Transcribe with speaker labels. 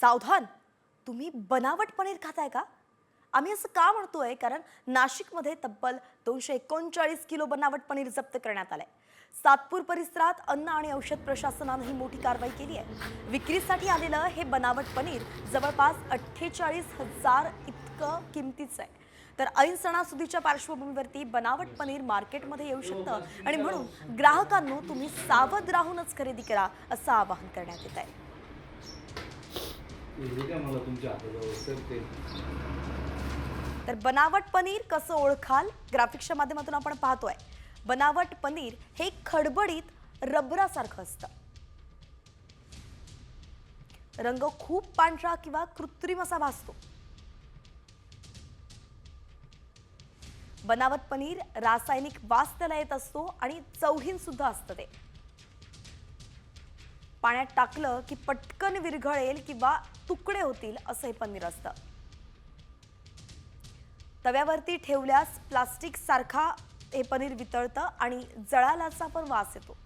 Speaker 1: सावधान, तुम्ही बनावट पनीर खाताय का? आम्ही असं का म्हणतोय कारण नाशिकमध्ये तब्बल 239 किलो बनावट पनीर जप्त करण्यात आलंय. सातपूर परिसरात अन्न आणि औषध प्रशासनानं ही मोठी कारवाई केली आहे. विक्रीसाठी आलेलं हे बनावट पनीर जवळपास 48,000 इतकं किमतीचं आहे. तर ऐन सणासुदीच्या पार्श्वभूमीवरती बनावट पनीर मार्केटमध्ये येऊ शकतं आणि म्हणून ग्राहकांनो तुम्ही सावध राहूनच खरेदी करा असं आवाहन करण्यात येत आहे. तर बनावट पनीर कसं ओळखाल? ग्राफिक्सच्या माध्यमातून आपण पाहतोय. बनावट पनीर हे खडबडीत रबरासारखं असतं. रंग खूप पांढरा किंवा कृत्रिम असा भासतो. बनावट पनीर रासायनिक वास त्याला येत असतो आणि चवहीन सुद्धा असतं ते. पाण्यात टाकलं की पटकन विरघळेल किंवा तुकडे होतील असं हे पनीर असतं. तव्यावरती ठेवल्यास प्लास्टिक सारखा हे पनीर वितळतं आणि जळाल्याचा पण वास येतो.